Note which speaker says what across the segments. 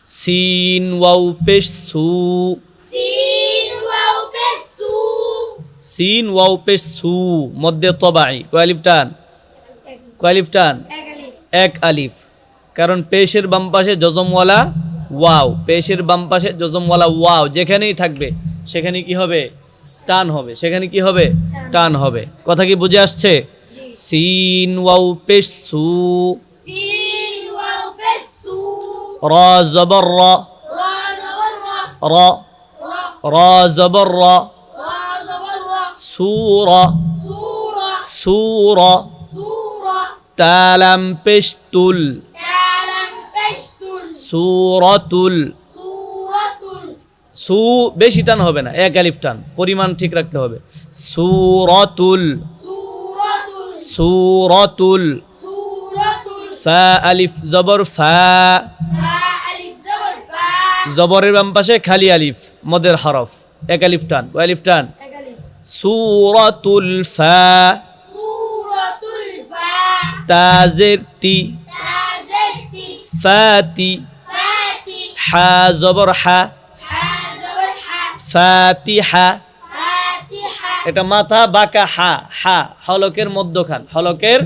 Speaker 1: Scene wow পেশ সু,
Speaker 2: scene wow পেশ সু,
Speaker 1: সিন ওয়াও পেশ সু মধ্যে তবাই কয় আলিফ টান, কয় আলিফ টান,
Speaker 2: এক আলিফ,
Speaker 1: এক আলিফ। কারণ পেশের বাম পাশে যজমওয়ালা ওয়াও, পেশের বাম পাশে যজমওয়ালা ওয়াও যেখানেই থাকবে সেখানে কি হবে, টান হবে, সেখানে কি হবে, টান হবে। কথা কি বুঝে আসছে? সিন ওয়াও পেশ সু,
Speaker 2: সিন ওয়াও পেশ সু,
Speaker 1: র জবর র,
Speaker 2: রা জবর রা,
Speaker 1: র
Speaker 2: রা,
Speaker 1: র জবর র,
Speaker 2: রা জবর রা,
Speaker 1: সুর
Speaker 2: সূরা,
Speaker 1: সুর,
Speaker 2: সূরা,
Speaker 1: তালাম পেশ তুল,
Speaker 2: কালাম পেশ তুল,
Speaker 1: সুরতুল,
Speaker 2: সূরাতুল,
Speaker 1: সু বেশি টান হবে না, এক আলিফ টান, পরিমাণ ঠিক রাখতে হবে। সুরতুল,
Speaker 2: সূরাতুল,
Speaker 1: সুরতুল,
Speaker 2: সূরাতুল,
Speaker 1: ফা আলিফ জবর ফা,
Speaker 2: ফা আলিফ জবর ফা,
Speaker 1: জবরের বাম পাশে খালি আলিফ মদের হরফ, এক আলিফ টান, কয় আলিফ টান,
Speaker 2: এক আলিফ,
Speaker 1: সুরতুল ফা,
Speaker 2: সূরাতুল ফা,
Speaker 1: তাজের তি,
Speaker 2: তাজতি,
Speaker 1: ফাতি,
Speaker 2: ফাতি,
Speaker 1: হা জবর হা,
Speaker 2: হা জবর হা,
Speaker 1: ফাতিহা,
Speaker 2: ফাতিহা,
Speaker 1: এটা মাথা বাঁকা হা, হা হলকের মধ্যখান, হলকের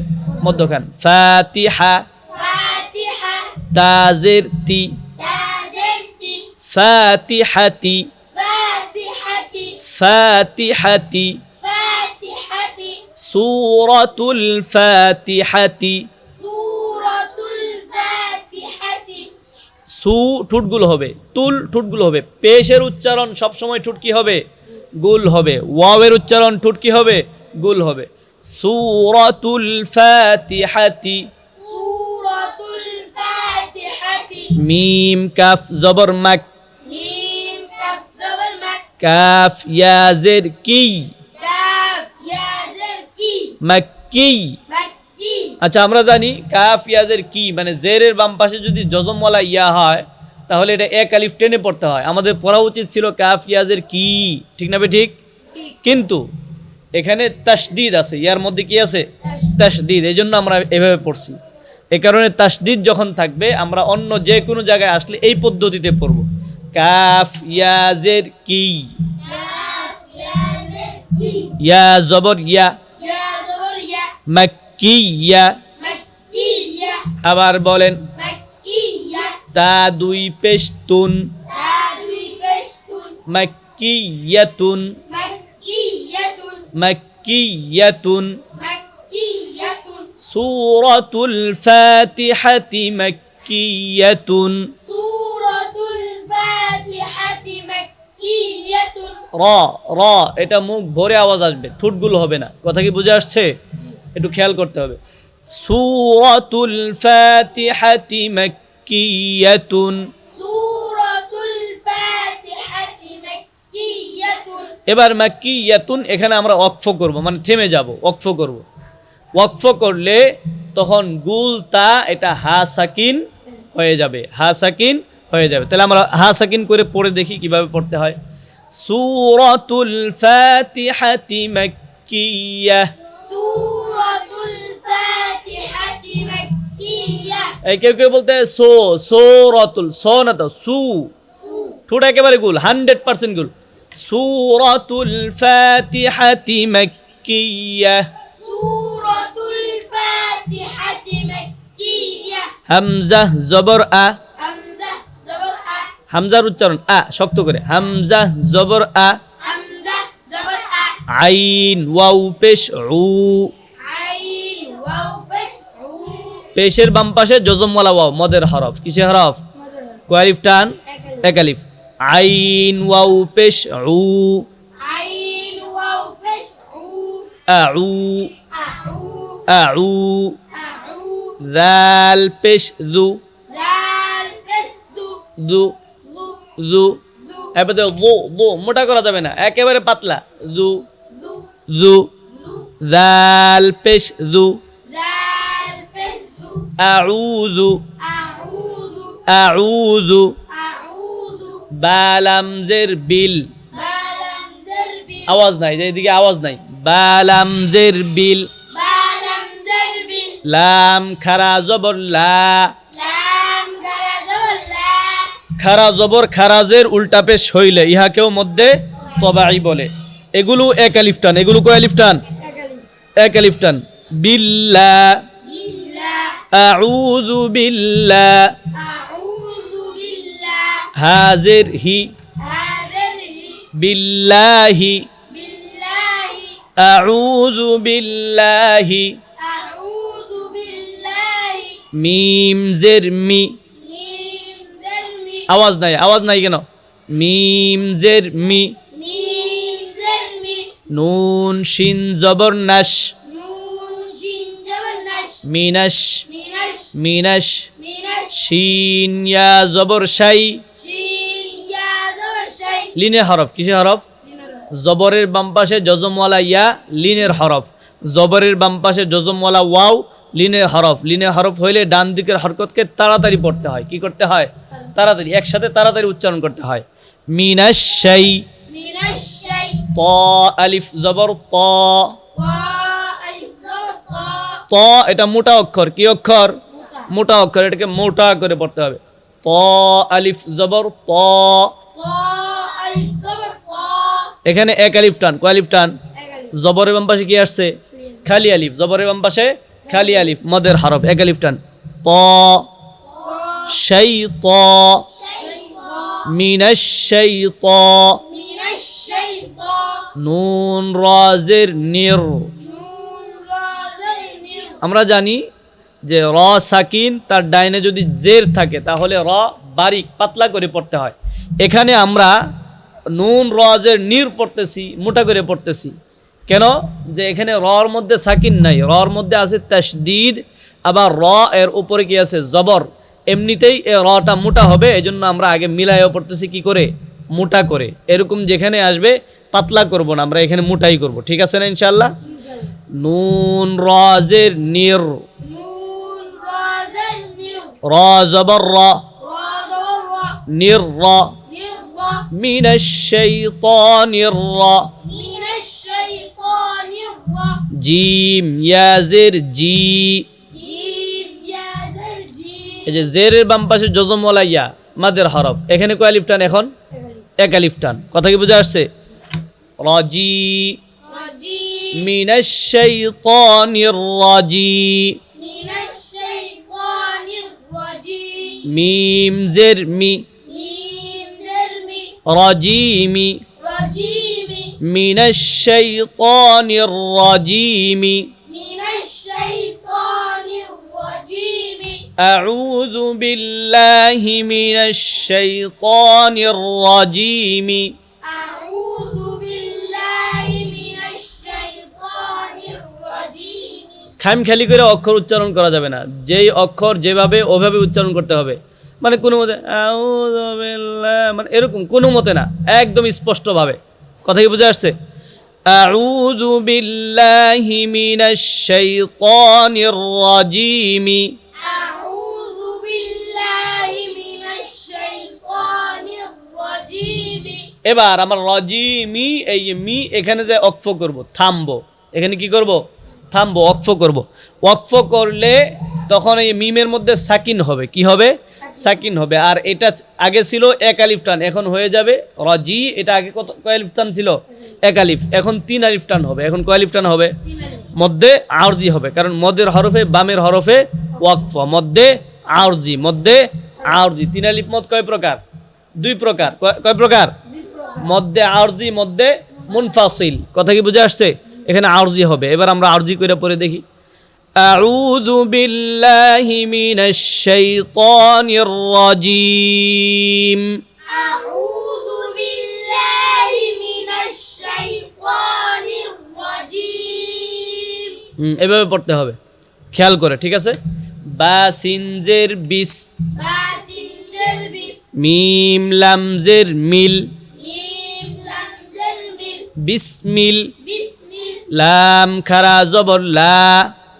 Speaker 1: মধ্যখান, ফাতিহা,
Speaker 2: ফাতিহা,
Speaker 1: তাজের তি,
Speaker 2: তাজতি,
Speaker 1: ফাতিহাতি,
Speaker 2: ফাতিহাতি,
Speaker 1: ফাতিহাতি,
Speaker 2: ফাতিহাতি,
Speaker 1: সূরাতুল ফাতিহাতি।
Speaker 2: সূরাতুল ফাতিহাতি,
Speaker 1: সু ঠুটগুলো হবে, তুল ঠুটগুলো হবে। পেশের উচ্চারণ সবসময় ঠুট কি হবে, গুল হবে। ওয়াওয়ের উচ্চারণ ঠুট কি হবে, গুল হবে। সূরাতুল ফাতিহাতি,
Speaker 2: সূরাতুল ফাতিহাতি,
Speaker 1: মিম কাফ জবর মাক,
Speaker 2: মিম কাফ জবর মাক,
Speaker 1: কাফ ইয়াজের কি,
Speaker 2: কাফ ইয়া জের কি,
Speaker 1: মাক্কি।
Speaker 2: মাক্কি,
Speaker 1: আচ্ছা আমরা জানি কাফ ইয়াজের কি মানে জেরের বাম পাশে যদি জজমওয়ালা ইয়া হয় তাহলে এটা এক আলিফ টেনে পড়তে হয়। আমাদের পড়া উচিত ছিল কাফ ইয়াজের কি, ঠিক না বে ঠিক? কিন্তু এখানে তাসদিদ আছে, ইয়ার মধ্যে কি আছে, তাসদিদ, এই জন্য আমরা এভাবে পড়ছি। এই কারণে তাসদিদ যখন থাকবে আমরা অন্য যে কোনো জায়গায় আসলে এই পদ্ধতিতে পড়ব, কাফ ইয়াজের কি,
Speaker 2: কাফ ইয়া জের কি,
Speaker 1: ইয়া জবর ইয়া,
Speaker 2: ইয়া জবর ইয়া,
Speaker 1: মাক্কি ইয়া।
Speaker 2: মাক্কিয়া,
Speaker 1: আবার বলেন
Speaker 2: মাক্কিয়া,
Speaker 1: তা দুই পেশ তুন,
Speaker 2: তা দুই পেশ তুন,
Speaker 1: মাক্কিয়াতুন,
Speaker 2: মাক্কিয়াতুন,
Speaker 1: মাক্কিয়াতুন,
Speaker 2: মাক্কিয়াতুন,
Speaker 1: সূরাতুল ফাতিহাতি মাক্কিয়াতুন,
Speaker 2: সূরাতুল ফাতিহাতি মাক্কিয়াতুন,
Speaker 1: র র এটা মুখ ভরে আওয়াজ আসবে, ঠোঁটগুলো হবে না। কথা কি বুঝে আসছে? একটু খেয়াল করতে হবে। সূরাতুল ফাতিহাতি মাক্কিয়াতুন।
Speaker 2: সূরাতুল ফাতিহাতি মাক্কিয়াতুন,
Speaker 1: এবার মাক্কিয়াতুন এখানে আমরা ওয়াকফ করব, মানে থেমে যাব, ওয়াকফ করব। ওয়াকফ করলে তখন গুল তা এটা হা সাকিন হয়ে যাবে, হা সাকিন হয়ে যাবে। তাহলে আমরা হা সাকিন করে পড়ে দেখি কিভাবে পড়তে হয়। সূরাতুল ফাতিহাতি মাক্কিয়াহ।
Speaker 2: সূরাতুল ফাতিহাতি মাক্কিয়াহ,
Speaker 1: এই কেউ কেউ বলতে সো, সূরাতুল, সো না তো সু,
Speaker 2: সু,
Speaker 1: ঠোঁট একেবারে গুল, 100% গুল। সূরাতুল ফাতিহাতি মাক্কিয়াহ।
Speaker 2: সূরাতুল ফাতিহাতি মাক্কিয়াহ,
Speaker 1: হামজা জবর আ,
Speaker 2: হামজা জবর আ,
Speaker 1: হামজার উচ্চারণ আ শক্ত করে, হামজা জবর আ।
Speaker 2: হামজা জবর আ,
Speaker 1: আইন ওয়াও পেশ উ,
Speaker 2: আইন ওয়াও পেশ উ,
Speaker 1: পেশের বাম পাশে জজমওয়ালা ওয়াও মদের হরফ, কিসের হরফ, কয় আলিফ টান, এক আলিফ। আইন ওয়াও পেশ উ,
Speaker 2: আইন ওয়াও পেশ উ,
Speaker 1: আউ,
Speaker 2: আউ,
Speaker 1: আউ।
Speaker 2: আউ,
Speaker 1: দাল পেশ দু,
Speaker 2: দাল পেশ দু,
Speaker 1: দু,
Speaker 2: লু,
Speaker 1: দু।
Speaker 2: দু,
Speaker 1: এবার দু, দু মোটা করা যাবে না, একেবারে পাতলা, দু,
Speaker 2: দু,
Speaker 1: দু।
Speaker 2: লু,
Speaker 1: দাল পেশ দু,
Speaker 2: দাল পেশ দু,
Speaker 1: আউযু,
Speaker 2: আউযু,
Speaker 1: আউযু।
Speaker 2: আউযু,
Speaker 1: বালামজের বিল,
Speaker 2: বালাম জের বি,
Speaker 1: আওয়াজ নাই, যে এদিকে আওয়াজ নাই, বালামজের বিল।
Speaker 2: বালাম জের বি,
Speaker 1: লাম খারা জবর লা,
Speaker 2: লাম গারা জবর লা,
Speaker 1: খারা জবর খারাজের উল্টা পেশ হইলে ইহাকেও মধ্যে তবাই বলে। এগুলো এক আলিফ টান, এগুলো কয় আলিফ টান? এক আলিফ টান। বিল্লাহ,
Speaker 2: বিল্লাহ,
Speaker 1: আউযু বিল্লাহ,
Speaker 2: আউযু বিল্লাহ,
Speaker 1: হাজির হি,
Speaker 2: হাযিহি,
Speaker 1: বিল্লাহি,
Speaker 2: বিল্লাহি,
Speaker 1: আউযু বিল্লাহি,
Speaker 2: আউযু বিল্লাহি,
Speaker 1: মিম জের মি,
Speaker 2: মিম জারমি,
Speaker 1: আওয়াজ নাই কেন? মিম জের মি,
Speaker 2: মিম জারমি,
Speaker 1: নুন শিন জবর নাশ,
Speaker 2: নুন শিন জবর নাশ,
Speaker 1: মিনাশ,
Speaker 2: মিনাশ,
Speaker 1: মিনাশ,
Speaker 2: মিনাশ,
Speaker 1: শিন ইয়া জবর শাই,
Speaker 2: শিন ইয়া জবর শাই,
Speaker 1: লিনের হরফ। কিসের হরফ? জবরের বাম পাশে জজমওয়ালা ইয়া লিনের হরফ, জবরের বাম পাশে জজমওয়ালা ওয়াও লিনের হরফ। লিনের হরফ হইলে ডান দিকের হরকতকে তাড়াতাড়ি পড়তে হয়। কি করতে হয়? তাড়াতাড়ি, একসাথে তাড়াতাড়ি উচ্চারণ করতে হয়। মিনাশ শাই,
Speaker 2: মিনাশ শাই,
Speaker 1: ত আলিফ জবর ত,
Speaker 2: তা আলিফ জবর তা,
Speaker 1: ত এটা মোটা অক্ষর। কি অক্ষর? মোটা অক্ষর, এটাকে মোটা করে পড়তে হবে। ত আলিফ জবর ত,
Speaker 2: তা আলিফ জবর তা,
Speaker 1: এখানে এক আলিফ টান। কয় আলিফ টান?
Speaker 2: এক আলিফ,
Speaker 1: জবরের বাম পাশে কি আসছে? খালি আলিফ। জবরের বাম পাশে খালি আলিফ, মদের হরফ, এক আলিফ টান। ত শাইত,
Speaker 2: শাইতা,
Speaker 1: মিনাশ শাইত,
Speaker 2: মিনাশ শাইতা,
Speaker 1: নুন রাজের নির।
Speaker 2: নুন রাজের নির,
Speaker 1: আমরা জানি যে র সাকিন, তার ডাইনে যদি জের থাকে তাহলে র বারিক পাতলা করে পড়তে হয়। এখানে আমরা নুন রাজের নির পড়তেছি, মোটা করে পড়তেছি। কেন? যে এখানে রর মধ্যে সাকিন নাই, রর মধ্যে আছে তাশদীদ, আবার র এর উপরে কি আছে? জবর। এমনিতেই এ রটা মোটা হবে, এজন্য আমরা আগে মিলাইও পড়তেছি কি করে? মোটা করে। এরকম যেখানে আসবে পাতলা করব না, আমরা এখানে মোটাই করব। ঠিক আছে না ইনশাআল্লাহ? নুন রাজের নির,
Speaker 2: নুন রাজের নির,
Speaker 1: র জবর র,
Speaker 2: রা জবর রা,
Speaker 1: নির র,
Speaker 2: নির রা,
Speaker 1: মিনাশ শাইতানির র,
Speaker 2: মিনাশ শাইতানির রা,
Speaker 1: জিম ইয়াজের জি,
Speaker 2: জিম ইয়াজের জি,
Speaker 1: এই যে জেরের বাম পাশে জজমওয়ালা ইয়া মাদের হরফ, এখানে কয় আলিফ টান? এখন এক আলিফ টান। কথা কি বুঝে আসছে? রাজি,
Speaker 2: রাজি,
Speaker 1: মিনাশ শাইতানির রাজি,
Speaker 2: মিনাশ শাইতানির রাজি,
Speaker 1: মিম জের মি,
Speaker 2: মিম জারমি,
Speaker 1: রাজিমি,
Speaker 2: রাজিমি,
Speaker 1: মিনাশ শাইতানির রাজিমি,
Speaker 2: মিনাশ শাইতানির রাজিমি,
Speaker 1: আউযু বিল্লাহি মিনাশ শাইতানির রাজিমি।
Speaker 2: আউযু বিল্লাহি মিনাশ শাইতানির রাজিমি।
Speaker 1: খামখেয়ালি করে অক্ষর উচ্চারণ করা যাবে না, যেই অক্ষর যেভাবে ওভাবে উচ্চারণ করতে হবে। মানে কোনো মতে আউযু বিল্লাহ, মানে এরকম কোনো মতে না, একদম স্পষ্টভাবে। কথা কি বুঝে আসছে? আউযু বিল্লাহি মিনাশ শাইতানির রাজিমি।
Speaker 2: আউযু বিল্লাহি মিনাশ শাইতানির রাজিমি।
Speaker 1: এবার আমার রাজিমি, এই যে মি, এখানে যে অক্ফ করব, থামবো। এখানে কি করব? থামবো, অক্ফ করব। ওয়াকফ করলে তখন এই মিমের মধ্যে সাকিন হবে। কি হবে? সাকিন হবে। আর এটা আগে ছিল এক আলিফ টান, এখন হয়ে যাবে রাজি। এটা আগে কয় আলিফ টান ছিল? এক আলিফ। এখন 3 আলিফ টান হবে। এখন কয় আলিফ টান হবে? মধ্যে আরজি হবে, কারণ মদের হরফে, বামের হরফে ওয়াকফ, মধ্যে আরজি, মধ্যে আরজি। 3 আলিফ মদ কয় প্রকার? 2 প্রকার। কয় প্রকার? মধ্যে আরজি, মধ্যে মুনফাসিল। কথা কি বুঝে আসছে? এখানে আরজি হবে। এবার আমরা আরজি করে পড়ে দেখি। আউযু বিল্লাহি মিনাশ শাইতানির রাজিম।
Speaker 2: আউযু বিল্লাহি মিনাশ শাইতানির রাজিম।
Speaker 1: এভাবে পড়তে হবে, খেয়াল করে। ঠিক আছে? বা সিনজের বিস,
Speaker 2: বা সিনজের বিস,
Speaker 1: মিম লামজের মিল,
Speaker 2: মিম লামজের মিল,
Speaker 1: বিসমিল,
Speaker 2: বিসমিল,
Speaker 1: লাম খারা জবর লা,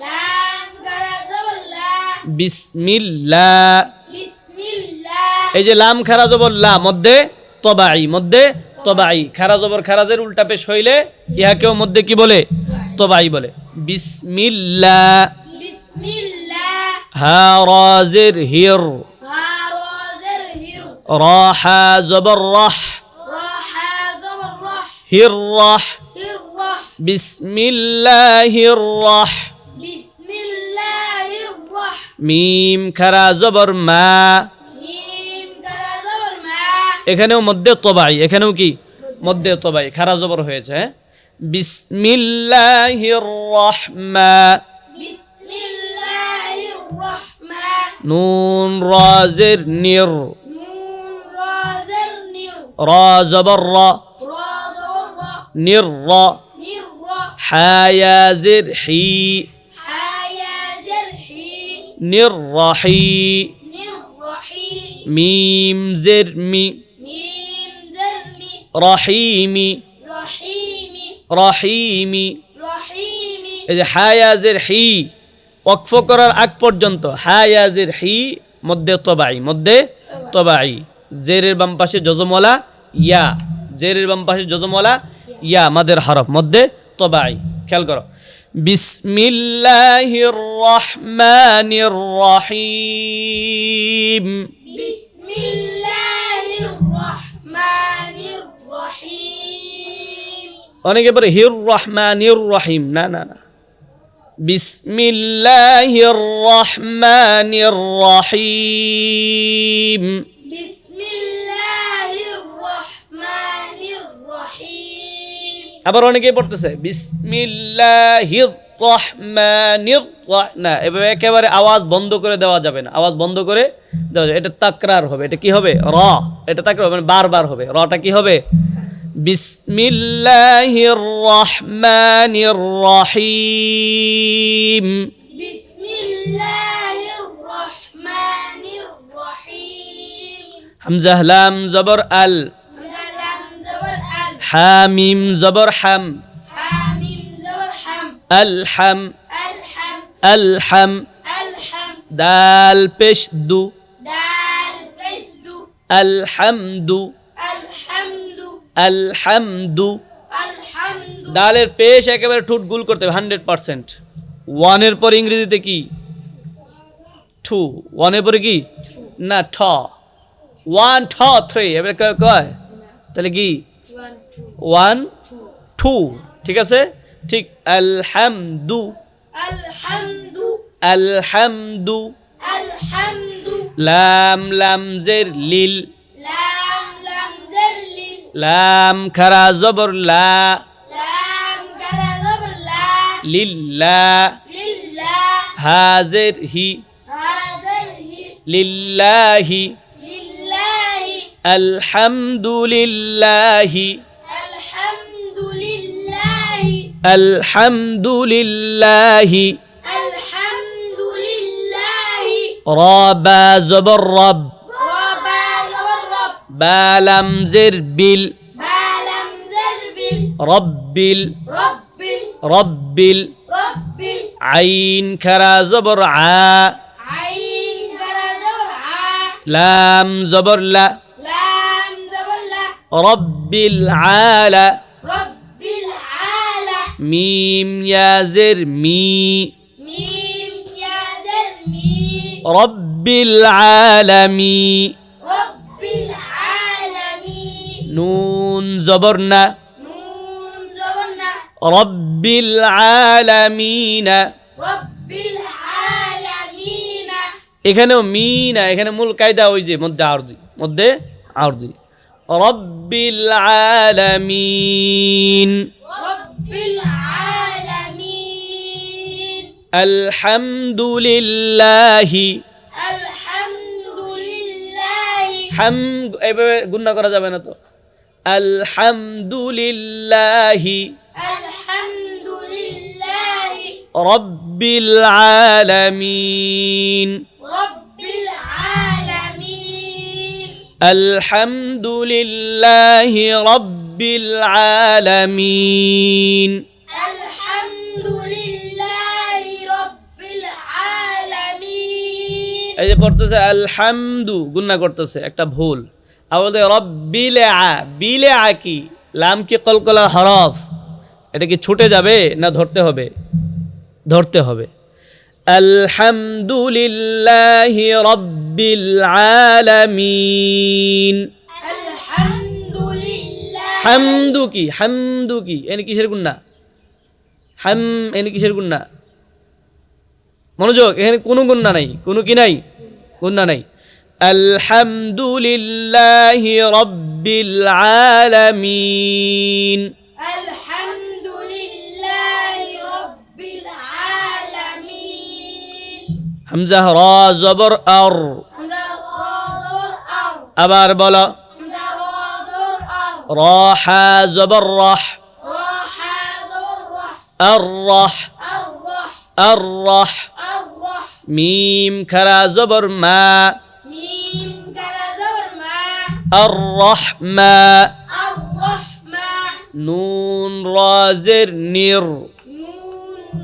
Speaker 2: লাম গারা জবর লা,
Speaker 1: বিসমিল্লাহ।
Speaker 2: বিসমিল্লাহ।
Speaker 1: এই যে লাম খারা জবর লা, মধ্যে তবাই, মধ্যে তবাই। খারা জবর খারাজের উল্টা পেশ হইলে ইহাকেও মধ্যে কি বলে? তবাই বলে। বিসমিল্লাহ।
Speaker 2: বিসমিল্লাহ।
Speaker 1: হা রাজের হির,
Speaker 2: হা রাজের হির,
Speaker 1: রা হা জবর রাহ
Speaker 2: راح زبر رح
Speaker 1: হির রাহ
Speaker 2: الرح
Speaker 1: বিসমিল্লাহির রাহ
Speaker 2: بسم الله الرح
Speaker 1: মিম খারা জবর মা
Speaker 2: ميم كرا زبر ما
Speaker 1: এখানেও মধ্যে তবাই এখানেও কি মধ্যে তবাই খারা জবর হয়েছে হ্যাঁ? বিসমিল্লাহির রাহমা
Speaker 2: بسم الله الرحمن
Speaker 1: নুন রা জের নির
Speaker 2: نون را زر نر
Speaker 1: রা জবর রা
Speaker 2: را زبر را
Speaker 1: নির রা
Speaker 2: نر را
Speaker 1: হা ইয়া জের হি
Speaker 2: حيا جرحي
Speaker 1: নির রাহি
Speaker 2: نر رحي
Speaker 1: মিম জের মি
Speaker 2: ميم زرمي
Speaker 1: রাহিমি
Speaker 2: رحيمي
Speaker 1: রাহিমি
Speaker 2: رحيمي
Speaker 1: এই যে হায়াজের হি ওয়াকফ করার আগ পর্যন্ত হায়াজের হি মধ্যে তবাই জেরের বাম পাশে যজমওয়ালা ইয়া জেরের বাম পাশে যজমওয়ালা ইয়া মাদের হরফ মধ্যে তবাই খেয়াল করো বিসমিল্লাহির রহমানির রহিম
Speaker 2: بسم الله الرحمن الرحيم
Speaker 1: অনেকে পরে হির রহমানির রহিম না না না বিসমিল্লাহির রহমানির রহিম
Speaker 2: بسم الله الرحمن الرحيم
Speaker 1: আবার অনেকেই পড়তেছে বিসমিল্লাহির রহমানির না এভাবে একেবারে আওয়াজ বন্ধ করে দেওয়া যাবে না আওয়াজ বন্ধ করে দেওয়া যাবে এটা তাকরার হবে এটা কি হবে র এটা তাকরার মানে বারবার হবে রটা কি হবে বিসমিল্লাহির রহমানির রহিম
Speaker 2: بسم الله الرحمن الرحيم
Speaker 1: হামজা লাম জবর আল
Speaker 2: لام زبر ال
Speaker 1: হামিম জবর হাম
Speaker 2: حاميم زبر حم
Speaker 1: আলহাম
Speaker 2: الحم
Speaker 1: আলহাম
Speaker 2: الحم
Speaker 1: দাল পেশ দু
Speaker 2: دال بشد
Speaker 1: আলহামদু
Speaker 2: الحمد
Speaker 1: আলহামদু
Speaker 2: الحمد
Speaker 1: দালের পেশ একেবারে ঠোঁট গুল করতে হবে 100%। ওয়ানের পর ইংরেজিতে কি টু ওয়ানের পরে কি না ঠ ওয়ান ঠ থ্রি এবারে কয় তাহলে কি 1 2 ঠিক আছে ঠিক আলহামদু
Speaker 2: الحمد
Speaker 1: আলহামদু
Speaker 2: الحمد
Speaker 1: লাম লাম জের লিল
Speaker 2: لام لام ذل
Speaker 1: লাম খারা জবর লা
Speaker 2: لام كرا زبر لا
Speaker 1: লিল্লা
Speaker 2: لله
Speaker 1: হাজের হি
Speaker 2: هذا الهي
Speaker 1: লিল্লাহি
Speaker 2: لله
Speaker 1: আলহামদুলিল্লাহি
Speaker 2: الحمد لله
Speaker 1: আলহামদুলিল্লাহি
Speaker 2: الحمد لله
Speaker 1: রবা জবর রব
Speaker 2: ربا زبر رب
Speaker 1: বালাম জের বিল
Speaker 2: ما لم ذربل
Speaker 1: রব্বিল
Speaker 2: رب
Speaker 1: রব্বিল
Speaker 2: رب
Speaker 1: আইন খারা জবর আ
Speaker 2: عين كرا زبر ع
Speaker 1: লাম জবর লা
Speaker 2: لام زبر لا
Speaker 1: রব্বিল আলা
Speaker 2: رب العالى
Speaker 1: মিম ইয়াজের মি
Speaker 2: ميم يا ذرمي
Speaker 1: রব্বিল আলামি
Speaker 2: رب العالمين
Speaker 1: নুন জবর না
Speaker 2: نون زبرنا
Speaker 1: রব্বিল আলামিনা
Speaker 2: رب العالمين
Speaker 1: এখানেও মি না এখানে মূল কায়দা ওই যে মধ্যে আরদি রব্বিল আলামিন
Speaker 2: رب العالمين
Speaker 1: আলহামদুলিল্লাহি
Speaker 2: الحمد لله
Speaker 1: হাম এভাবে গুণনা করা যাবে না তো আলহামদুলিল্লাহি
Speaker 2: الحمد لله
Speaker 1: রব্বিল আলামিন
Speaker 2: رب العالمين
Speaker 1: আলহামদুলিল্লাহি রব্বিল আলামিন
Speaker 2: الحمد لله رب العالمين
Speaker 1: এই যে পড়তেছে আলহামদু গুণনা করতেছে একটা ভুল আবার রব্বিল আ বিলে আ কি লাম কি কলকলার হরফ এটা কি ছুটে যাবে না ধরতে হবে আলহামদুলিল্লাহি রাব্বিল আলামিন।
Speaker 2: আলহামদুলিল্লাহ।
Speaker 1: হামদু কি? হামদু কি? এনে কিসের গুণনা? হাম এনে কিসের গুণনা? মনোযোগ, এখানে কোনো গুণনা নাই, কোনো কি নাই? গুণনা নাই। আলহামদুলিল্লাহি রাব্বিল আলামিন।
Speaker 2: আলহামদুলিল্লাহি রাব্বিল আলামিন।
Speaker 1: হামজা রা জবর আর।
Speaker 2: হামজা রা জবর আর।
Speaker 1: আবার বলো।
Speaker 2: হামজা রা জবর আর।
Speaker 1: রা হা জবর রাহ।
Speaker 2: রা হা জবর রাহ।
Speaker 1: আর রাহ।
Speaker 2: আর রাহ।
Speaker 1: আর রাহ।
Speaker 2: আর রাহ।
Speaker 1: মিম খারা জবর মা।
Speaker 2: মিম কারা জবর মা।
Speaker 1: আর রাহমা।
Speaker 2: আর রাহমা।
Speaker 1: নুন রা জের নির।
Speaker 2: নুন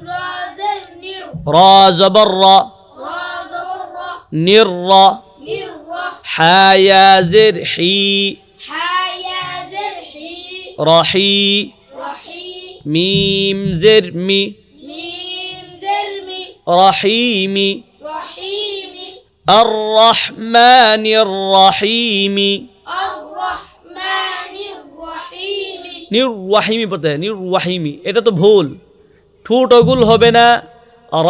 Speaker 2: রা জের নির।
Speaker 1: রা জবর রা।
Speaker 2: রা জবর রা।
Speaker 1: নির রা।
Speaker 2: নির রা।
Speaker 1: হা ইয়া জের হি।
Speaker 2: হা ইয়া জের হি।
Speaker 1: রাহি।
Speaker 2: রাহি।
Speaker 1: মিম জের মি।
Speaker 2: মিম জের মি।
Speaker 1: রাহিমি।
Speaker 2: রহিমি।
Speaker 1: আর রহমানির রাহিমি।
Speaker 2: আর রহমানির রহিমি।
Speaker 1: নির্বাহিমি পড়তে হয়, নির্বাহিমি। এটা তো ভুল, ঠোঁট অগুল হবে না। র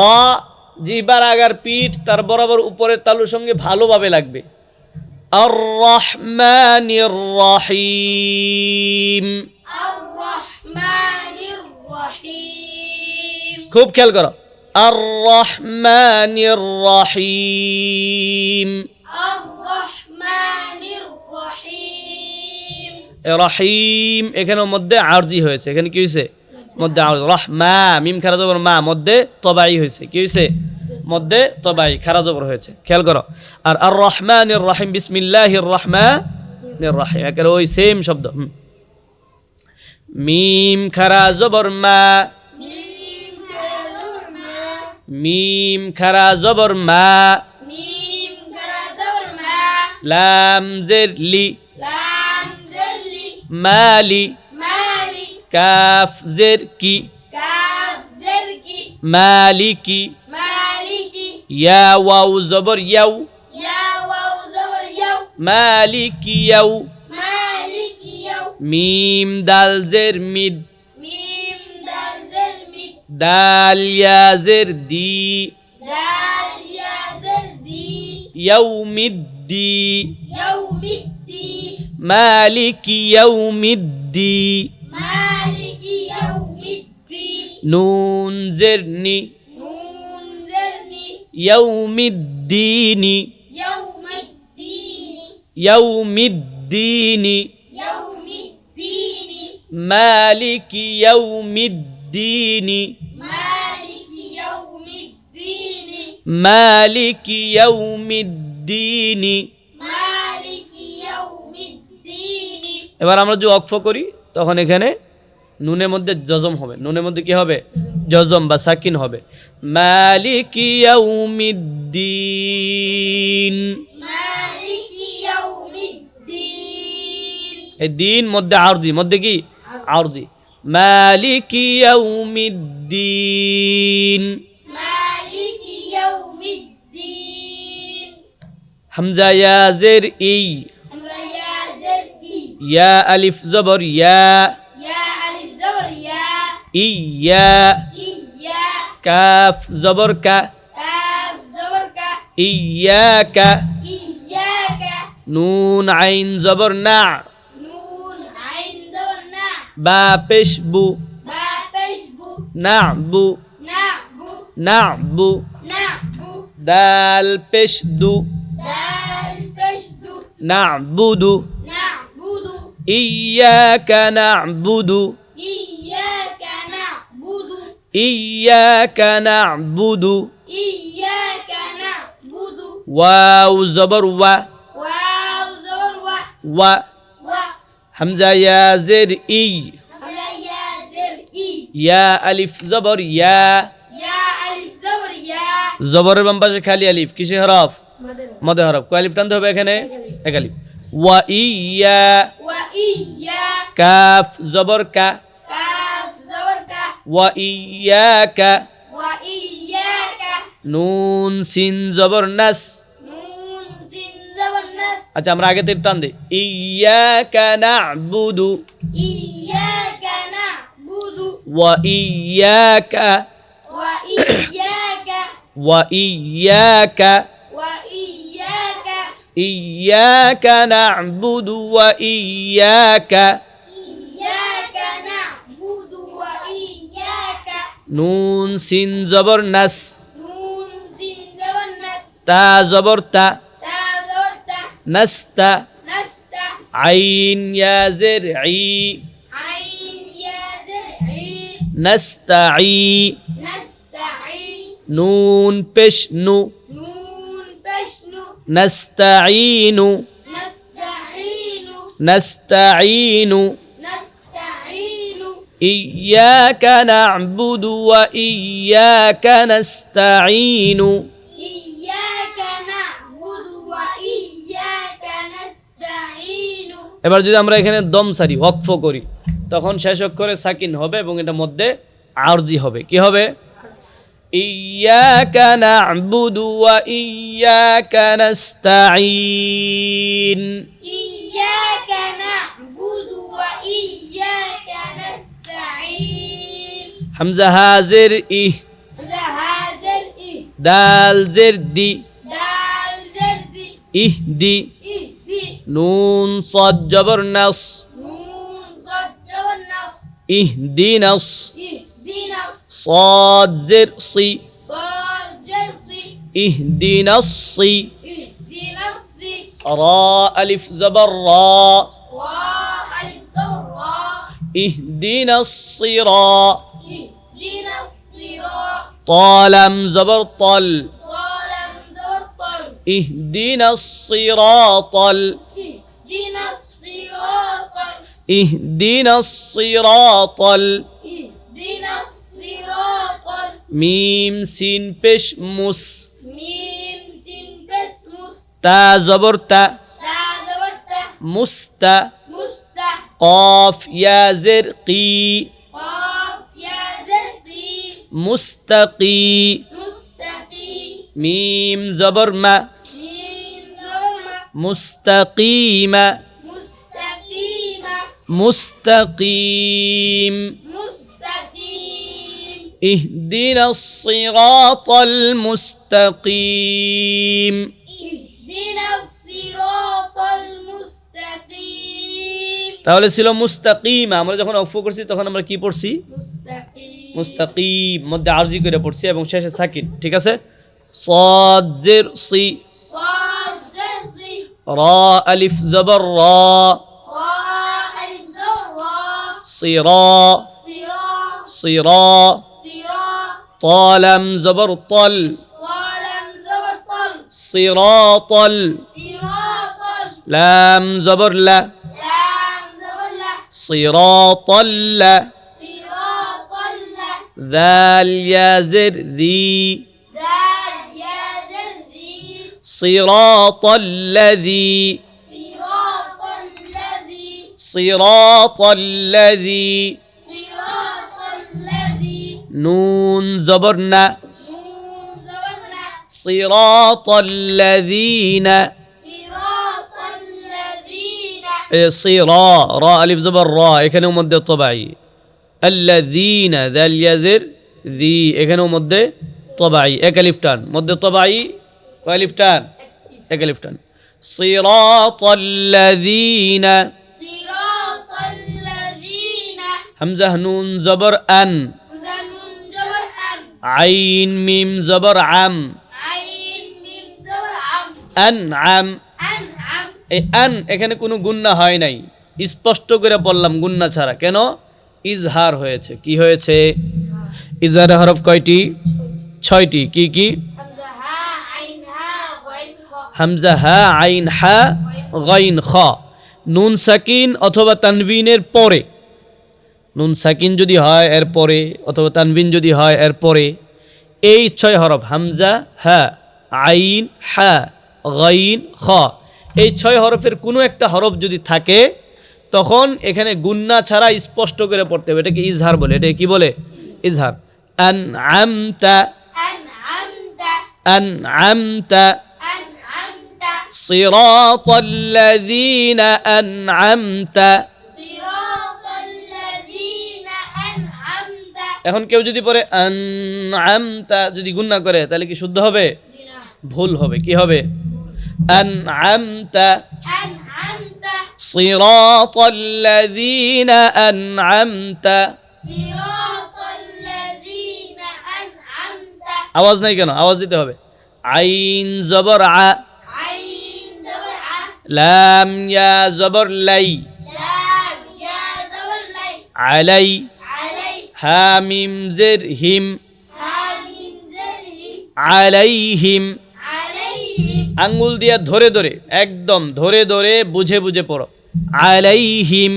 Speaker 1: জিবার আগার পিঠ তার বরাবর উপরের তালুর সঙ্গে ভালোভাবে লাগবে। আর রহমানির রহিম।
Speaker 2: আর রহমানির রহিম।
Speaker 1: খুব খেয়াল করো। আর রহমানির রহিম।
Speaker 2: আর রহমানির রহিম।
Speaker 1: রহিম এখানে মধ্যে আরজি হয়েছে। এখানে কি হয়েছে? মধ্যে রহমা মিম খারা জবর মা, মধ্যে তবাই হয়েছে। কি হয়েছে? মধ্যে তবাই খারা জবর হয়েছে। খেয়াল করো। আর আর রহমানির রহিম, বিসমিল্লাহির রহমানির রহিম, একেবারে ওই সেম শব্দ। মিম খারা জবর মা।
Speaker 2: মিম কারা জবর মা।
Speaker 1: মিম খারা জবর মা।
Speaker 2: মিম কারা জবর মা।
Speaker 1: লাম জের লি।
Speaker 2: লাম জের লি।
Speaker 1: মালি।
Speaker 2: মালি।
Speaker 1: কাফ জের কি।
Speaker 2: কাফ জের কি।
Speaker 1: মালিকি।
Speaker 2: মালিকি।
Speaker 1: ইয়া ওয়াও জবর ইয়াও।
Speaker 2: ইয়া ওয়াও জবর ইয়াও।
Speaker 1: মালিকি ইয়াও।
Speaker 2: মালিকি ইয়াও।
Speaker 1: মিম দাল জের মিদ।
Speaker 2: মিম দাল জের মি।
Speaker 1: দাল ইয়া জের দি।
Speaker 2: দাল ইয়া জের দি।
Speaker 1: ইয়াউমিদ্দি।
Speaker 2: ইয়াউমিদ্দি।
Speaker 1: মালিকি ইয়াউমিদ্দি।
Speaker 2: মালিকি ইয়াউমিদ্দি।
Speaker 1: নুন জের নি।
Speaker 2: নুন জের নি।
Speaker 1: ইয়াউমিদ্দিনি।
Speaker 2: ইয়াউমিদ্দিনি।
Speaker 1: ইয়াউমিদ্দিনি।
Speaker 2: ইয়াউমিদ্দিনি।
Speaker 1: মালিকি ইয়াউমিদ্দিনি।
Speaker 2: মালিকি ইয়াউমিদ্দিনি।
Speaker 1: মালিকি ইয়াউমিদ্দিনি।
Speaker 2: মালিকি ইয়াউমিদ্দিনি।
Speaker 1: এবার আমরা যদি ওয়াকফ করি তখন এখানে নুনের মধ্যে জজম হবে। নুনের মধ্যে কি হবে? জজম বা সাকিন হবে। মালিকি ইয়াউমিদ্দিন।
Speaker 2: মালিকি ইয়াউমিদ্দিন।
Speaker 1: এই দিন মধ্যে আরজি, মধ্যে কি? আরজি। মালিকি ইয়াউমিদ্দিন।
Speaker 2: মালিকি ইয়াউমিদ্দিন।
Speaker 1: হামজা ইয়া জের ই।
Speaker 2: হামজা ইয়া জের ই।
Speaker 1: ইয়া আলিফ জবর ইয়া।
Speaker 2: ইয়া আলিফ জবর ইয়া।
Speaker 1: ইয়া।
Speaker 2: ইয়া।
Speaker 1: কাফ জবর কা।
Speaker 2: কাফ জবর কা।
Speaker 1: ইয়াকা।
Speaker 2: ইয়াকা।
Speaker 1: নুন আইন জবর না।
Speaker 2: নুন আইন জবর না।
Speaker 1: বা পেশ বু।
Speaker 2: বা পেশ বু।
Speaker 1: নাবু।
Speaker 2: নাবু।
Speaker 1: নাবু।
Speaker 2: নাবু।
Speaker 1: দাল পেশ দু।
Speaker 2: দাল পেশ দু।
Speaker 1: নাবুদু।
Speaker 2: নাবুদু।
Speaker 1: ইয়াকা নাবুদু।
Speaker 2: ইয়াকা নাবুদু।
Speaker 1: ইয়াকা নাবুদু।
Speaker 2: ইয়াকা নাবুদু।
Speaker 1: ওয়াও জবর ওয়া।
Speaker 2: ওয়াও জবর ওয়া।
Speaker 1: ওয়া।
Speaker 2: ওয়া।
Speaker 1: হামজা ইয়া জের ই।
Speaker 2: হামজা ইয়া জের ই।
Speaker 1: ইয়া আলিফ জবর ইয়া।
Speaker 2: ইয়া আলিফ জবর ইয়া।
Speaker 1: জবরের বাম পাশে খালি আলিফ, কিসের হরফ? মদে হরফ। কয় আলিফ টানতে হবে এখানে? এক আলিফ। ওয়া ইয়া।
Speaker 2: ওয়া ইয়া।
Speaker 1: কাফ জবর কা।
Speaker 2: কাফ জবর কা।
Speaker 1: ওয়া ইয়াকা।
Speaker 2: ওয়া ইয়াকা।
Speaker 1: নুন সিন জবর নাস।
Speaker 2: نون سين زبر نس
Speaker 1: আচ্ছা আমরা আগে থেকে টান দিই ইয়াকা না'বুদু
Speaker 2: إياك نعبد
Speaker 1: ওয়া ইয়াকা
Speaker 2: وإياك
Speaker 1: ওয়া ইয়াকা
Speaker 2: وإياك
Speaker 1: ইয়াকা না'বুদু ওয়া ইয়াকা
Speaker 2: إياك نعبد وإياك
Speaker 1: নুন সিন জবর নাস
Speaker 2: نون سين زبر نس
Speaker 1: তা জবর তা
Speaker 2: تا زبر تا
Speaker 1: নাস্তা
Speaker 2: نست
Speaker 1: আইন ইয়া জের ই
Speaker 2: عين يا زرعي
Speaker 1: নাস্তাঈ
Speaker 2: نستعي
Speaker 1: নুন পেশ নু
Speaker 2: نون بشنو
Speaker 1: নাস্তাঈনু
Speaker 2: نستعين
Speaker 1: নাস্তাঈনু
Speaker 2: نستعين
Speaker 1: ইয়াকা না'বুদু ওয়া ইয়াকা নাস্তাঈনু
Speaker 2: إياك نعبد وإياك نستعين
Speaker 1: এবার যদি আমরা এখানে দম সারি ওয়াকফ করি তখন শেষ অক্ষরে সাকিন হবে এবং এটা মধ্যে আরজি হবে কি হবে ইয়াকা না'বুদু ওয়া ইয়াকা নাস্তাঈন
Speaker 2: إياك نعبد وإياك نستعين
Speaker 1: হামজা হাজির ই
Speaker 2: هذا هذا الإه
Speaker 1: দাল জের দি
Speaker 2: دال جردي
Speaker 1: ইহদি
Speaker 2: اهدي
Speaker 1: নুন সাদ জবর নাস
Speaker 2: نون صد والنص
Speaker 1: ইহদিনাস
Speaker 2: اهدنا
Speaker 1: صاد زر صي
Speaker 2: صاد جرسي
Speaker 1: اهدنا الصي
Speaker 2: اهدنا الصي
Speaker 1: را ألف زبر را
Speaker 2: والف راء
Speaker 1: اهدنا الصراط
Speaker 2: اهدنا الصراط
Speaker 1: طالم زبر طل
Speaker 2: ظالم ذرطل
Speaker 1: اهدنا الصراط
Speaker 2: اهدنا الصراط
Speaker 1: اهدنا الصراط
Speaker 2: اهدنا الصراط
Speaker 1: ميم سين بش مس
Speaker 2: ميم سين بسمس
Speaker 1: تا زبر تا
Speaker 2: تا زبرت
Speaker 1: مست
Speaker 2: مست
Speaker 1: قاف يا زر قي
Speaker 2: قاف يا زرقي
Speaker 1: مستقي
Speaker 2: مستقي
Speaker 1: ميم زبر ما
Speaker 2: ميم زرمة
Speaker 1: مستقيم
Speaker 2: مستقيمة
Speaker 1: مستقيم
Speaker 2: مستقيم
Speaker 1: اهدنا الصراط المستقيم
Speaker 2: اهدنا الصراط المستقيم
Speaker 1: তাহলে ছিল মুস্তাকিম আমরা যখন অফ করছি তখন আমরা কি পড়ছি
Speaker 2: مستقيم
Speaker 1: মুস্তাকিম মধ্যে আরজি করে পড়ছি এবং শেষে সাকিন ঠিক আছে صاد زر صي
Speaker 2: صاد جرسي
Speaker 1: را ألف زبر را
Speaker 2: راء الزراء
Speaker 1: صرا
Speaker 2: صراء
Speaker 1: صرا
Speaker 2: صراء
Speaker 1: طالم زبر طل
Speaker 2: ولم زبرطل
Speaker 1: صراط
Speaker 2: صراط
Speaker 1: لام زبر لا
Speaker 2: لام زبرلة
Speaker 1: صراط لا
Speaker 2: صراط الله
Speaker 1: ذال يا زر ذي
Speaker 2: ذال يا ذي
Speaker 1: صراط الذي
Speaker 2: صراط الذي
Speaker 1: صراط الذي
Speaker 2: صراط الذي
Speaker 1: نون زبرنا
Speaker 2: نون زبرنا
Speaker 1: صراط الذين
Speaker 2: صراط الذين
Speaker 1: صرا را ألف زبر را এখানেও মধ্যে طبعي الذين ذال يزر ذي এখানেও মধ্যে طبعي এক আলিফ টান মধ্যে طبعي কয় আলিফ টান এক আলিফ টান صراط الذين
Speaker 2: صراط الذين
Speaker 1: হামজা নুন জবর আন
Speaker 2: همزة نون زبر أن
Speaker 1: আইন মিম জবর আম
Speaker 2: عين ميم زبر عم
Speaker 1: আন আম
Speaker 2: أنعم
Speaker 1: এই আন এখানে কোনো গুন্না হয় নাই স্পষ্ট করে বললাম গুন্না ছাড়া কেন ইজহার হয়েছে কি হয়েছে ইজহারের হরফ কয়টি ছয়টি কি কি
Speaker 2: همزة ها عين ها غين خاء
Speaker 1: হামজা হা আইন হা গাইন খ নুন সাকিন অথবা তানবিনের পরে নুন সাকিন যদি হয় এর পরে অথবা তানবিন যদি হয় এর পরে এই ছয় হরফ হামজা হা আইন হা গাইন খ এই ছয় হরফের কোনো একটা হরফ যদি থাকে তখন এখানে গুন্না ছাড়া স্পষ্ট করে পড়তে হবে এটাকে ইজহার বলে এটা কি বলে ইজহার আন আমতা
Speaker 2: أنعمت
Speaker 1: আনআমতা
Speaker 2: أنعمت
Speaker 1: صراط الذين أنعمت
Speaker 2: صراط الذين أنعمت
Speaker 1: এখন কেউ যদি পড়ে আনআমতা যদি গুণনা করে তাহলে কি শুদ্ধ হবে?
Speaker 2: جنا
Speaker 1: ভুল হবে। কি হবে? আনআমতা
Speaker 2: أنعمت
Speaker 1: صراط الذين أنعمت
Speaker 2: صراط الذين أنعمت
Speaker 1: আওয়াজ নাই কেন? আওয়াজ দিতে হবে। আইন জবর আ,
Speaker 2: عين زبر ع
Speaker 1: লাম ইয়া জবর লাই,
Speaker 2: لام يا زبر لي
Speaker 1: আলাই,
Speaker 2: علي
Speaker 1: হা মিম জের হিম,
Speaker 2: حاميم زره
Speaker 1: আলাইহিম।
Speaker 2: عليهم
Speaker 1: আঙ্গুল দিয়া ধরে ধরে, একদম ধরে ধরে বুঝে বুঝে পড়ো। আলাইহিম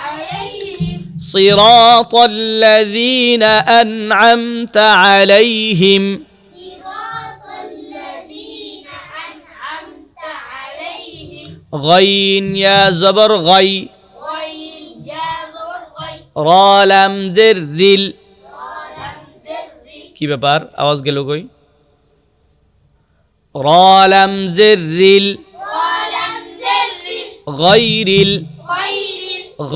Speaker 2: عليهم
Speaker 1: صراط الذين أنعمت عليهم
Speaker 2: صراط الذين أنعمت عليهم
Speaker 1: غين يا زبر غي
Speaker 2: غين يا زبر غي
Speaker 1: را لم زر ذل
Speaker 2: ولم ذر
Speaker 1: কি ব্যাপার? আওয়াজ গেল কই? را لم زر ذل
Speaker 2: ولم ذر
Speaker 1: غير ال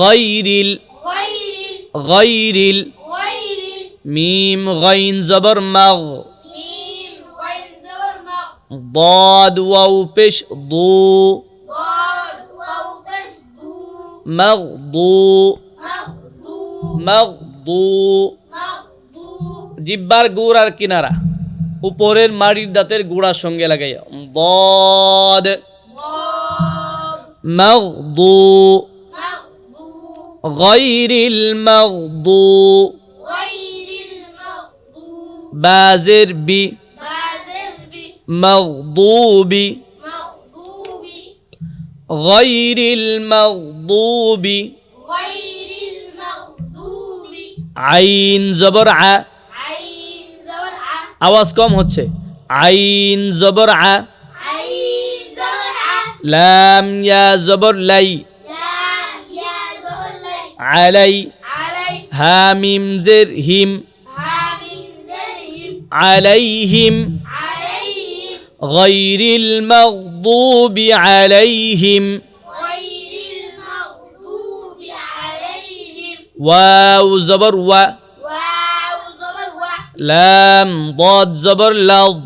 Speaker 2: غير
Speaker 1: غير ال
Speaker 2: غير
Speaker 1: غير ال
Speaker 2: غير
Speaker 1: ميم غين زبر مغ
Speaker 2: ميم غين زبر مغ
Speaker 1: ضاد واو بش ضو
Speaker 2: ضاد واو بس دو
Speaker 1: مغضو
Speaker 2: مغضو
Speaker 1: مغضو
Speaker 2: مغضو
Speaker 1: জিব্বার গুড় আর কিনারা উপরের মাড়ির দাঁতের গুড়ার সঙ্গে লাগাইয়া ضاد
Speaker 2: ضاد
Speaker 1: مغضو
Speaker 2: مغضو
Speaker 1: غير المغضو
Speaker 2: غير المغضوب
Speaker 1: بازر بي
Speaker 2: بادر
Speaker 1: مغضوب
Speaker 2: مغضوب
Speaker 1: غير المغضوب
Speaker 2: غير المغضوب
Speaker 1: عين زبر ع
Speaker 2: عين زبر ع
Speaker 1: আওয়াজ কম হচ্ছে عين زبر ع
Speaker 2: عين زبر ع
Speaker 1: لام يا زبر لي
Speaker 2: لام يا زبر لي
Speaker 1: علي
Speaker 2: علي
Speaker 1: ها ميم زر هم
Speaker 2: حاميم زرهم
Speaker 1: عليهم
Speaker 2: عليهم
Speaker 1: غير المغضوب عليهم
Speaker 2: غير المغضوب عليهم
Speaker 1: واو زبر و
Speaker 2: واو زبر و
Speaker 1: لام ضاد زبر لض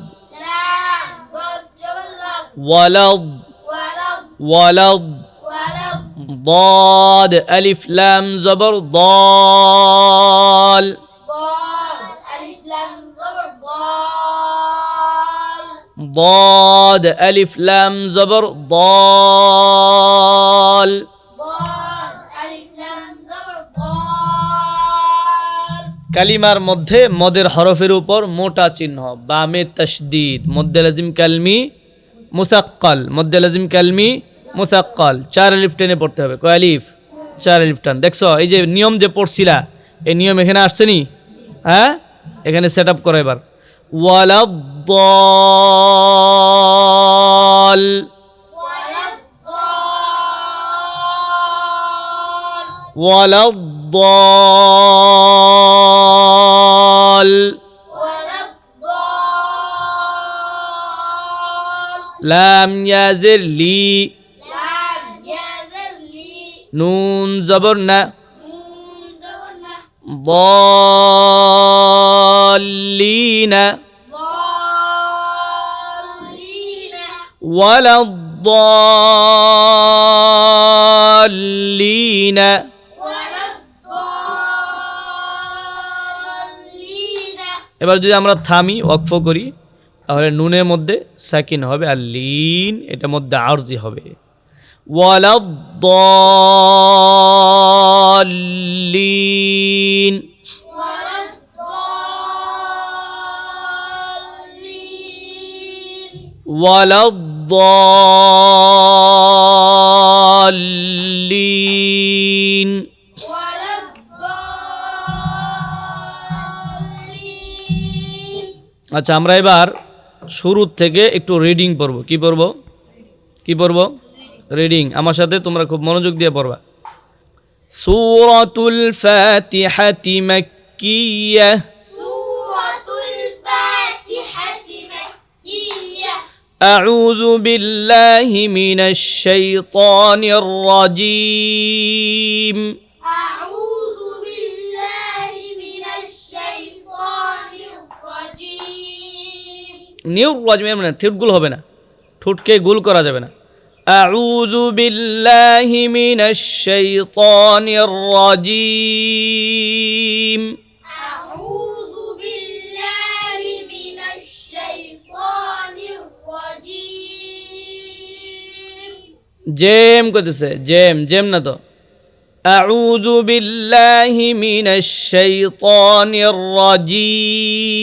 Speaker 2: لام ضاد زبر لام
Speaker 1: ولض
Speaker 2: ولد
Speaker 1: ولض
Speaker 2: ولد
Speaker 1: ضاد ألف لام زبر ضال
Speaker 2: ضاد ألف لام زبر ضال
Speaker 1: ضاد ألف لام زبر ضال
Speaker 2: ضاد ألف لام زبر ضال
Speaker 1: কালিমার মধ্যে মদের হরফের উপর মোটা চিহ্ন বামে তশদিদ মদ্দে লাজিম কালমি মুসাক্কাল মদ্দে লাজিম কালমি মুসাক্কাল 4 আলিফ টেনে পড়তে হবে। কয় আলিফ? 4 আলিফ টান। দেখছো এই যে নিয়ম যে পড়ছিলা এই নিয়ম এখানে আসছে নি? হ্যাঁ, এখানে সেট আপ করো এবার। ওয়ালাদ
Speaker 2: ولد ضال
Speaker 1: ওয়ালাদ
Speaker 2: ولد ضال
Speaker 1: লাম ইয়াজির লি
Speaker 2: لام يا ذلي
Speaker 1: নুন জবর না
Speaker 2: نون زبرنا
Speaker 1: ضالين
Speaker 2: ضالين
Speaker 1: ولا الضالين
Speaker 2: ولا الضالين
Speaker 1: এবার যদি আমরা থামি ওয়াকফ করি তাহলে নুনের মধ্যে সাকিন হবে আর লিন এটার মধ্যে আরজি হবে। ওয়ালা الضالين
Speaker 2: ولا الضالين
Speaker 1: ولا الضالين
Speaker 2: ولا الضالين
Speaker 1: আচ্ছা আমরা এবার শুরু থেকে একটু রিডিং পড়ব। কি পড়ব? কি পড়ব? রিডিং। আমার সাথে তোমরা খুব মনোযোগ দিয়ে পড়বা। সূরাতুল ফাতিহাতি মাক্কিয়াহ
Speaker 2: سورة الفاتحة مكية
Speaker 1: أعوذ بالله من الشيطان الرجيم
Speaker 2: أعوذ بالله من الشيطان الرجيم
Speaker 1: নির্রাজিম মানে ঠোঁটগুলো হবে না, ঠোঁটকে গোল করা যাবে না। أعوذ بالله من الشيطان الرجيم
Speaker 2: أعوذ بالله من الشيطان الرجيم
Speaker 1: জেম করতেছে, জেম না তো। أعوذ بالله من الشيطان الرجيم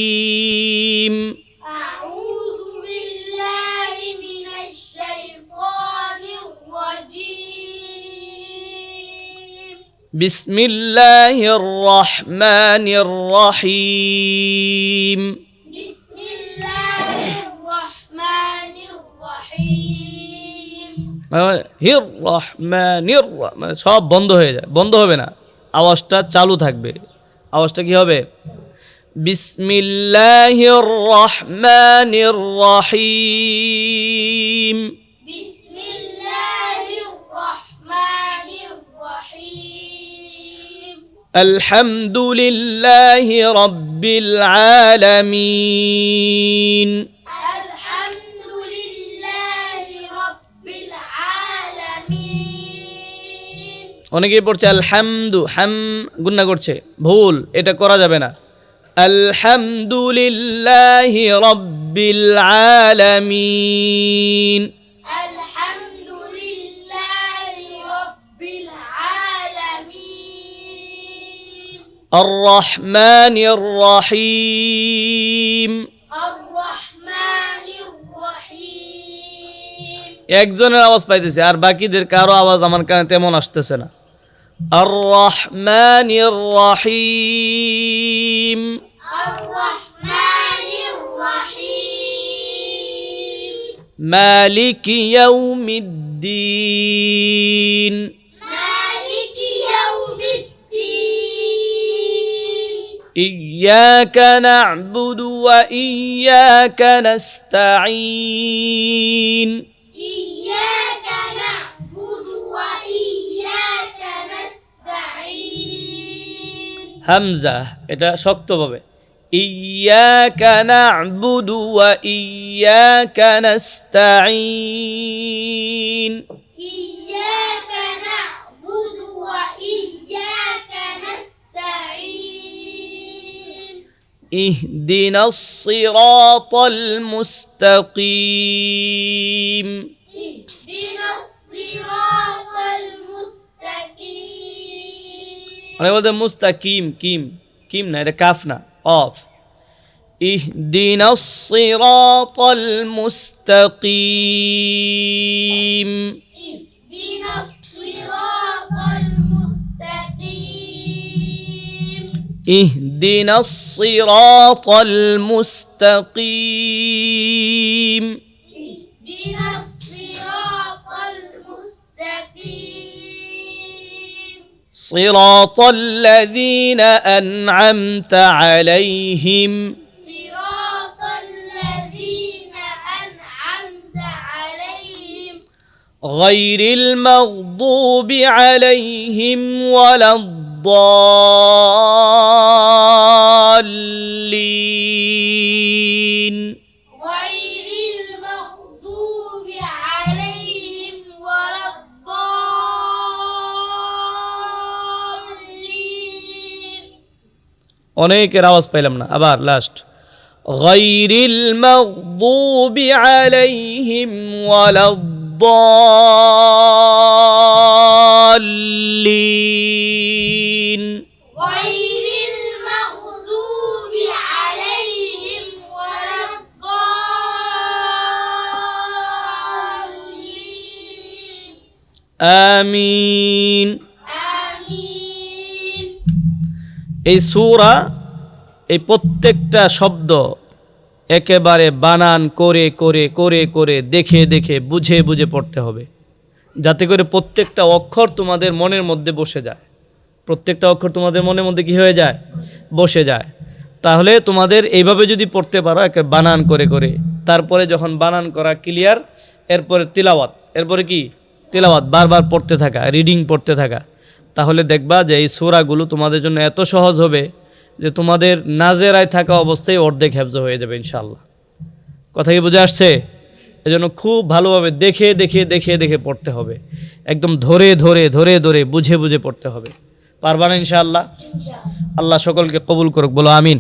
Speaker 2: أعوذ بالله من الشيطان الرجيم
Speaker 1: بسم الله الرحمن الرحيم
Speaker 2: بسم الله الرحمن الرحيم
Speaker 1: হির রহমানির মানে সব বন্ধ হয়ে যায়, বন্ধ হবে না, আওয়াজটা চালু থাকবে। আওয়াজটা কি হবে? বিসমিল্লাহির রহমানির রহিম
Speaker 2: بسم الله الرحمن الرحيم
Speaker 1: আলহামদুলিল্লাহি রাব্বিল আলামিন
Speaker 2: الحمد لله رب العالمين
Speaker 1: অনেকেই পড়ছে আলহামদু, হাম গুন্না করছে, ভুল, এটা করা যাবে না। আলহামদুলিল্লাহি রাব্বিল আলামিন
Speaker 2: الحمد لله رب العالمين
Speaker 1: আর রহমানির রহিম
Speaker 2: الرحمن الرحيم
Speaker 1: একজনের আওয়াজ পাইতেছে, আর বাকিদের কারো আওয়াজ আমার কানে তেমন আসতেছে না। আর রহমানির রহিম
Speaker 2: الرحمن الرحيم
Speaker 1: মালিক ইয়াউমিদ্দিন
Speaker 2: مالك يوم الدين
Speaker 1: إياك نعبد وإياك نستعين
Speaker 2: إياك نعبد وإياك نستعين
Speaker 1: হামজা এটা শক্তভাবে, إياك نعبد وإياك نستعين
Speaker 2: إياك نعبد وإياك نستعين
Speaker 1: اهدنا الصراط المستقيم
Speaker 2: اهدنا الصراط المستقيم
Speaker 1: অনেকে বলতে মুস্তাকিম, কিম না, এটা কাফ না, অফ। اهدنا الصراط المستقيم
Speaker 2: اهدنا الصراط المستقيم
Speaker 1: اهدنا الصراط المستقيم
Speaker 2: اهدنا الصراط المستقيم
Speaker 1: صراط الذين أنعمت عليهم
Speaker 2: صراط الذين أنعمت عليهم
Speaker 1: غير المغضوب عليهم ولا الضالين
Speaker 2: غير المغضوب عليهم ولا الضالين
Speaker 1: অনেকের আওয়াজ পাইলাম না, আবার লাস্ট। غير المغضوب عليهم ولا الضالين
Speaker 2: غير المغضوب عليهم ولا الضالين
Speaker 1: آمين
Speaker 2: آمين
Speaker 1: এই সূরা, এই প্রত্যেকটা শব্দ একেবারে বানান করে করে করে করে দেখে দেখে বুঝে বুঝে পড়তে হবে, যাতে করে প্রত্যেকটা অক্ষর তোমাদের মনের মধ্যে বসে যায়। প্রত্যেকটা অক্ষর তোমাদের মনের মধ্যে কি হয়ে যায়? বসে যায়। তাহলে তোমাদের এইভাবে যদি পড়তে পারো, একে বানান করে করে তারপরে যখন বানান করা ক্লিয়ার, এরপরে তিলাওয়াত, এরপরে কি তিলাওয়াত বারবার পড়তে থাকা, রিডিং পড়তে থাকা, তাহলে দেখবা যে এই সূরাগুলো তোমাদের জন্য এত সহজ হবে যে তোমাদের নাজেরায় থাকা অবস্থায় অর্ধেক হেফজ হয়ে যাবে ইনশাআল্লাহ। কথা কি বুঝে আসছে? এজন্য খুব ভালোভাবে দেখে দেখে দেখে দেখে পড়তে হবে, একদম ধরে ধরে ধরে ধরে বুঝে বুঝে পড়তে হবে। পারবা না ইনশাআল্লাহ? আল্লাহ সকলকে কবুল করুক, বলো আমিন।